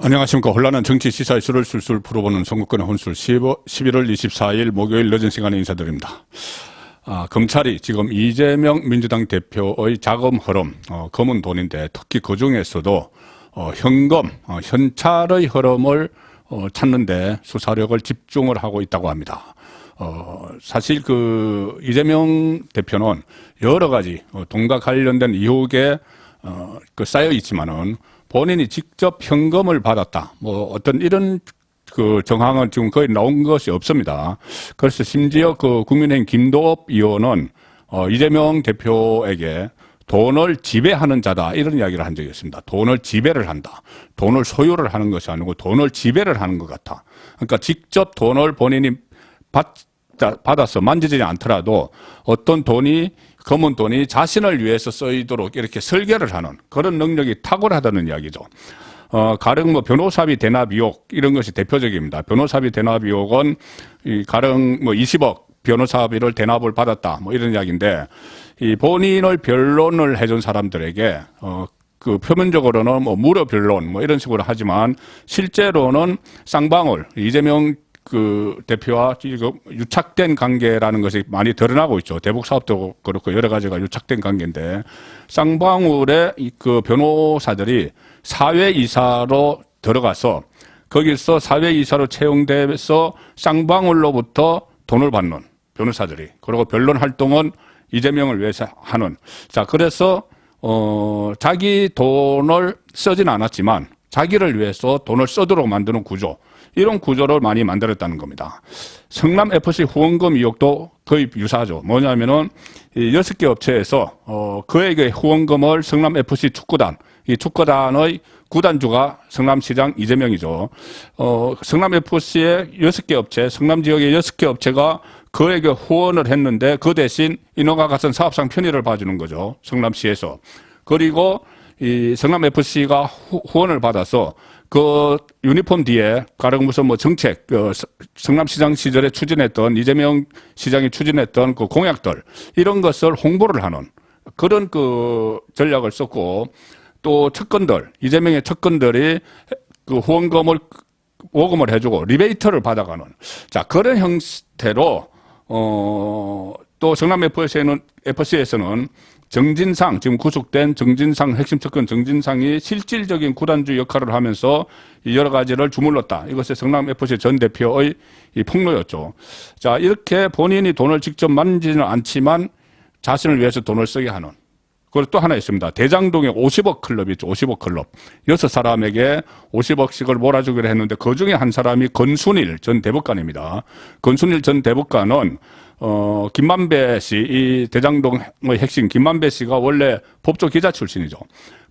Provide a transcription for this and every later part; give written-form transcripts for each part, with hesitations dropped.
안녕하십니까. 혼란한 정치 시사 이슈를 술술 풀어보는 선거권의 혼술 11월 24일 목요일 늦은 시간에 인사드립니다. 검찰이 지금 이재명 민주당 대표의 자금 흐름, 검은 돈인데 특히 그 중에서도 현금, 현찰의 흐름을 찾는데 수사력을 집중을 하고 있다고 합니다. 사실 이재명 대표는 여러 가지 돈과 관련된 의혹에 쌓여 있지만은 본인이 직접 현금을 받았다. 어떤 이런 정황은 지금 거의 나온 것이 없습니다. 그래서 심지어 국민의힘 김도읍 의원은 이재명 대표에게 돈을 지배하는 자다. 이런 이야기를 한 적이 있습니다. 돈을 지배를 한다. 돈을 소유를 하는 것이 아니고 돈을 지배를 하는 것 같아. 그러니까 직접 돈을 본인이 받아서 만지지 않더라도 어떤 검은 돈이 자신을 위해서 쓰이도록 이렇게 설계를 하는 그런 능력이 탁월하다는 이야기죠. 가령 변호사비 대납 의혹 이런 것이 대표적입니다. 변호사비 대납 의혹은 가령 20억 변호사비를 대납을 받았다 이런 이야기인데 본인을 변론을 해준 사람들에게 표면적으로는 무료 변론 이런 식으로 하지만 실제로는 쌍방울 이재명 대표와 유착된 관계라는 것이 많이 드러나고 있죠. 대북 사업도 그렇고 여러 가지가 유착된 관계인데 쌍방울의 변호사들이 사회이사로 들어가서 거기서 사회이사로 채용돼서 쌍방울로부터 돈을 받는 변호사들이 그리고 변론 활동은 이재명을 위해서 하는 그래서 자기 돈을 쓰진 않았지만 자기를 위해서 돈을 쓰도록 만드는 구조 이런 구조를 많이 만들었다는 겁니다. 성남FC 후원금 의혹도 거의 유사하죠. 뭐냐면은 6개 업체에서 그에게 후원금을 성남FC 축구단, 이 축구단의 구단주가 성남시장 이재명이죠. 성남FC의 6개 업체, 성남 지역의 6개 업체가 그에게 후원을 했는데 그 대신 인허가 같은 사업상 편의를 봐주는 거죠. 성남시에서. 그리고 이 성남FC가 후원을 받아서 유니폼 뒤에 가령 무슨 정책, 성남시장 시절에 추진했던 이재명 시장이 추진했던 공약들 이런 것을 홍보를 하는 그런 전략을 썼고 또 측근들, 이재명의 측근들이 후원금을 모금을 해주고 리베이트를 받아가는 그런 형태로 또 성남FC에서는 정진상, 지금 구속된 정진상, 핵심 측근 정진상이 실질적인 구단주 역할을 하면서 여러 가지를 주물렀다. 이것이 성남FC 전 대표의 폭로였죠. 이렇게 본인이 돈을 직접 만지는 않지만 자신을 위해서 돈을 쓰게 하는. 그리고 또 하나 있습니다. 대장동에 50억 클럽이 있죠. 50억 클럽. 6사람에게 50억씩을 몰아주기로 했는데 그 중에 한 사람이 건순일 전 대법관입니다. 건순일 전 대법관은 김만배 씨, 이 대장동의 핵심 김만배 씨가 원래 법조 기자 출신이죠.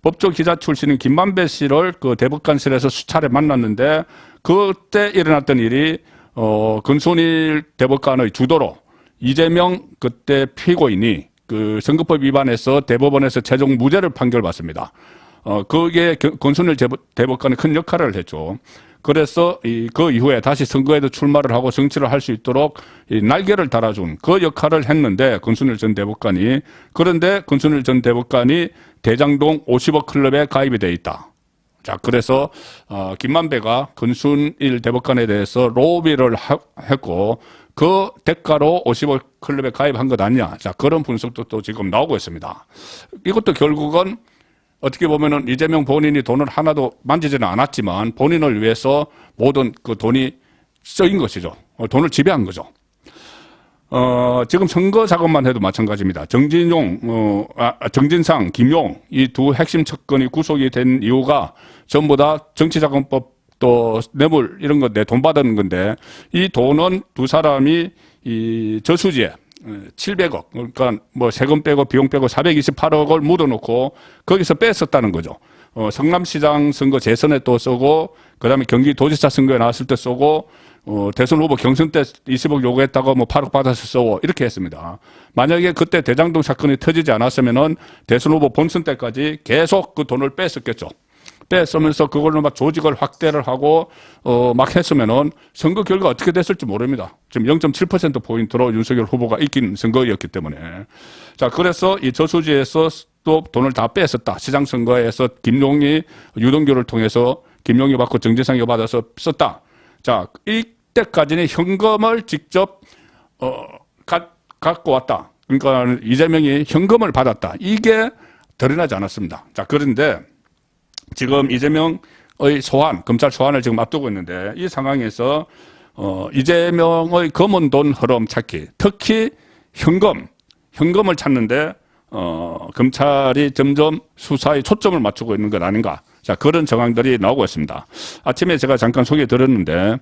법조 기자 출신인 김만배 씨를 대법관실에서 수차례 만났는데 그때 일어났던 일이 건순일 대법관의 주도로 이재명 그때 피고인이 선거법 위반해서 대법원에서 최종 무죄를 판결받습니다. 그게 건순일 대법관이 큰 역할을 했죠. 그래서 그 이후에 다시 선거에도 출마를 하고 정치를 할 수 있도록 날개를 달아준 그 역할을 했는데 건순일 전 대법관이 그런데 건순일 전 대법관이 대장동 50억 클럽에 가입이 돼 있다. 그래서 김만배가 건순일 대법관에 대해서 로비를 했고 그 대가로 50억 클럽에 가입한 것 아니냐. 그런 분석도 또 지금 나오고 있습니다. 이것도 결국은 어떻게 보면은 이재명 본인이 돈을 하나도 만지지는 않았지만 본인을 위해서 모든 돈이 쓰인 것이죠. 돈을 지배한 거죠. 지금 선거 자금만 해도 마찬가지입니다. 정진상, 김용 이 두 핵심 측근이 구속이 된 이유가 전부 다 정치자금법 또 뇌물 이런 거 내 돈 받은 건데 이 돈은 두 사람이 이 저수지에 700억 그러니까 세금 빼고 비용 빼고 428억을 묻어놓고 거기서 뺐었다는 거죠. 성남시장 선거 재선에 또 쓰고 그다음에 경기도지사 선거에 나왔을 때 쓰고 대선 후보 경선 때 20억 요구했다고 8억 받아서 쓰고 이렇게 했습니다. 만약에 그때 대장동 사건이 터지지 않았으면은 대선 후보 본선 때까지 계속 그 돈을 뺐었겠죠. 뺐으면서 그걸로 막 조직을 확대를 하고 막 했으면은 선거 결과 어떻게 됐을지 모릅니다. 지금 0.7%포인트로 윤석열 후보가 이긴 선거였기 때문에. 그래서 이 저수지에서 또 돈을 다 뺐었다. 시장 선거에서 김용이 유동규를 통해서 김용이 받고 정진상이 받아서 썼다. 자, 이때까지는 현금을 직접 갖고 왔다. 그러니까 이재명이 현금을 받았다. 이게 드러나지 않았습니다. 자, 그런데 지금 이재명의 소환, 검찰 소환을 지금 앞두고 있는데 이 상황에서 이재명의 검은 돈 흐름 찾기, 특히 현금을 찾는데 검찰이 점점 수사에 초점을 맞추고 있는 것 아닌가. 자, 그런 정황들이 나오고 있습니다. 아침에 제가 잠깐 소개 드렸는데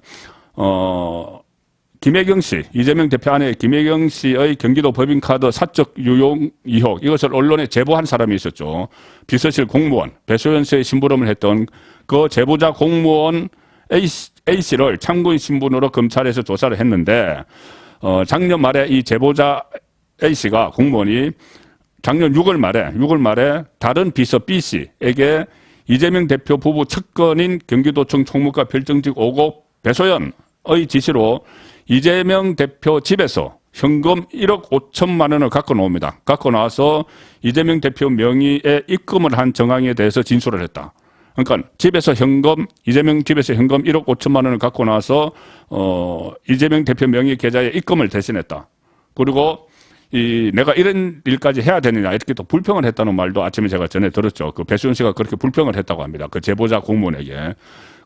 김혜경 씨, 이재명 대표 아내 김혜경 씨의 경기도 법인카드 사적 유용 의혹, 이것을 언론에 제보한 사람이 있었죠. 비서실 공무원, 배소연 씨의 심부름을 했던 그 제보자 공무원 A 씨를 참고인 신분으로 검찰에서 조사를 했는데, 작년 말에 이 제보자 A 씨가 공무원이 작년 6월 말에 다른 비서 B 씨에게 이재명 대표 부부 측근인 경기도청 총무과 별정직 5급 배소연의 지시로 이재명 대표 집에서 현금 1억 5천만 원을 갖고 나옵니다. 갖고 나와서 이재명 대표 명의의 입금을 한 정황에 대해서 진술을 했다. 그러니까 이재명 집에서 현금 1억 5천만 원을 갖고 나와서 이재명 대표 명의 계좌에 입금을 대신했다. 그리고 내가 이런 일까지 해야 되느냐 이렇게 또 불평을 했다는 말도 아침에 제가 전에 들었죠. 그 배수연 씨가 그렇게 불평을 했다고 합니다. 그 제보자 공무원에게.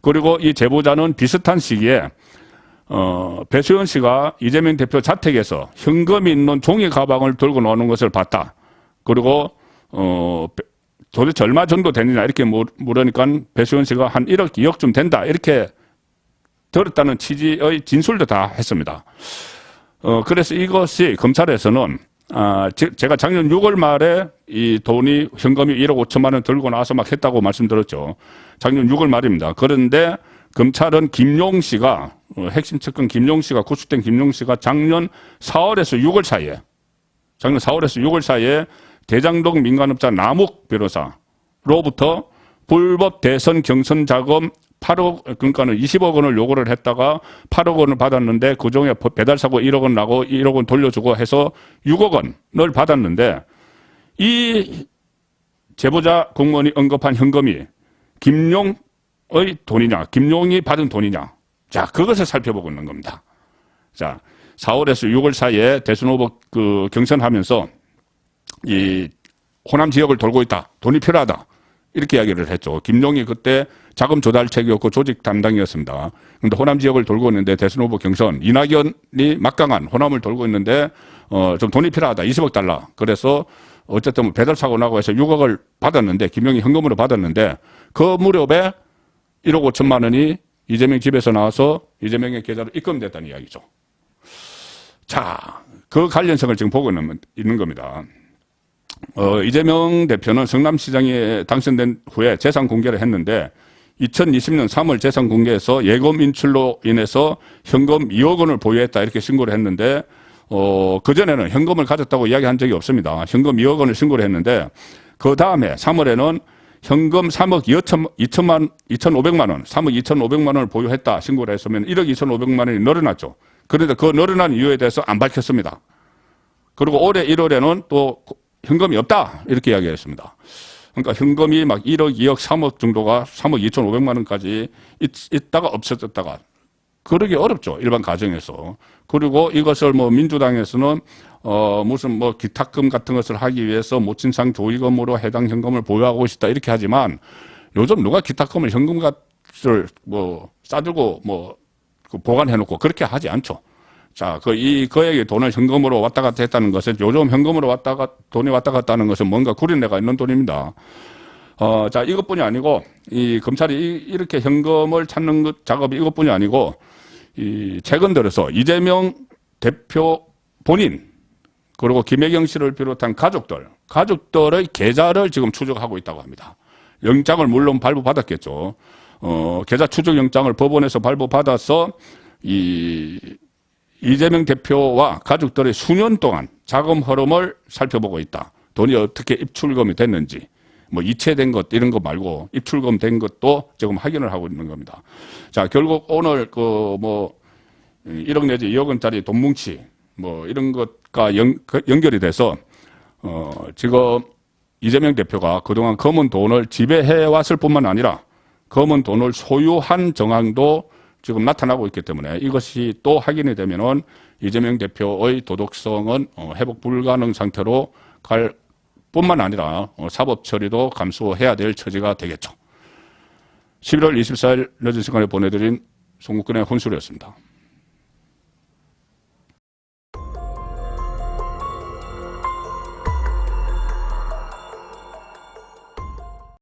그리고 이 제보자는 비슷한 시기에 배수연 씨가 이재명 대표 자택에서 현금이 있는 종이 가방을 들고 나오는 것을 봤다. 그리고 도대체 얼마 정도 되느냐 이렇게 물으니까 배수연 씨가 한 1억, 2억쯤 된다 이렇게 들었다는 취지의 진술도 다 했습니다. 그래서 이것이 검찰에서는 제가 작년 6월 말에 이 돈이 현금이 1억 5천만 원 들고 나와서 막 했다고 말씀드렸죠. 작년 6월 말입니다. 그런데 검찰은 김용 씨가 핵심 측근 김용 씨가 구속된 김용 씨가 작년 4월에서 6월 사이에 대장동 민간업자 남욱 변호사로부터 불법 대선 경선 자금 8억, 그러니까는 20억 원을 요구를 했다가 8억 원을 받았는데 그중에 배달사고 1억 원 나고 1억 원 돌려주고 해서 6억 원을 받았는데 이 제보자 공무원이 언급한 현금이 김용의 돈이냐, 김용이 받은 돈이냐. 자, 그것을 살펴보고 있는 겁니다. 자, 4월에서 6월 사이에 대선 후보 경선하면서 이 호남 지역을 돌고 있다. 돈이 필요하다. 이렇게 이야기를 했죠. 김용이 그때 자금 조달책이었고 조직 담당이었습니다. 그런데 호남 지역을 돌고 있는데 대선 후보 경선 이낙연이 막강한 호남을 돌고 있는데 좀 돈이 필요하다. 20억 달러. 그래서 어쨌든 배달 사고 나고 해서 6억을 받았는데 김용이 현금으로 받았는데 그 무렵에 1억 5천만 원이 이재명 집에서 나와서 이재명의 계좌로 입금됐다는 이야기죠. 자, 그 관련성을 지금 보고 있는 겁니다. 이재명 대표는 성남시장에 당선된 후에 재산 공개를 했는데 2020년 3월 재산 공개에서 예금 인출로 인해서 현금 2억 원을 보유했다 이렇게 신고를 했는데 그전에는 현금을 가졌다고 이야기한 적이 없습니다. 현금 2억 원을 신고를 했는데 그 다음에 3월에는 현금 3억 2,500만 원, 3억 2,500만 원을 보유했다 신고를 했으면 1억 2,500만 원이 늘어났죠. 그런데 그 늘어난 이유에 대해서 안 밝혔습니다. 그리고 올해 1월에는 또 현금이 없다 이렇게 이야기했습니다. 그러니까 현금이 막 1억, 2억, 3억 정도가 3억 2,500만 원까지 있다가 없어졌다가 그러기 어렵죠. 일반 가정에서. 그리고 이것을 뭐 민주당에서는 무슨 뭐 기탁금 같은 것을 하기 위해서 모친상 조의금으로 해당 현금을 보유하고 있다 이렇게 하지만 요즘 누가 기탁금을 현금값을 뭐 싸들고 뭐 보관해 놓고 그렇게 하지 않죠. 자, 그에게 돈을 현금으로 왔다 갔다 했다는 것은 요즘 현금으로 돈이 왔다 갔다 하는 것은 뭔가 구린내가 있는 돈입니다. 자, 이것뿐이 아니고, 검찰이 이렇게 현금을 찾는 작업이 이것뿐이 아니고, 최근 들어서 이재명 대표 본인, 그리고 김혜경 씨를 비롯한 가족들의 계좌를 지금 추적하고 있다고 합니다. 영장을 물론 발부받았겠죠. 계좌 추적 영장을 법원에서 발부받아서, 이재명 대표와 가족들의 수년 동안 자금 흐름을 살펴보고 있다. 돈이 어떻게 입출금이 됐는지, 뭐 이체된 것 이런 거 말고 입출금 된 것도 지금 확인을 하고 있는 겁니다. 자, 결국 오늘 1억 내지 2억 원짜리 돈 뭉치 뭐 이런 것과 연결이 돼서 지금 이재명 대표가 그동안 검은 돈을 지배해 왔을 뿐만 아니라 검은 돈을 소유한 정황도 지금 나타나고 있기 때문에 이것이 또 확인이 되면은 이재명 대표의 도덕성은 회복 불가능 상태로 갈 뿐만 아니라 사법 처리도 감수해야 될 처지가 되겠죠. 11월 24일 늦은 시간에 보내드린 송국근의 혼술이었습니다.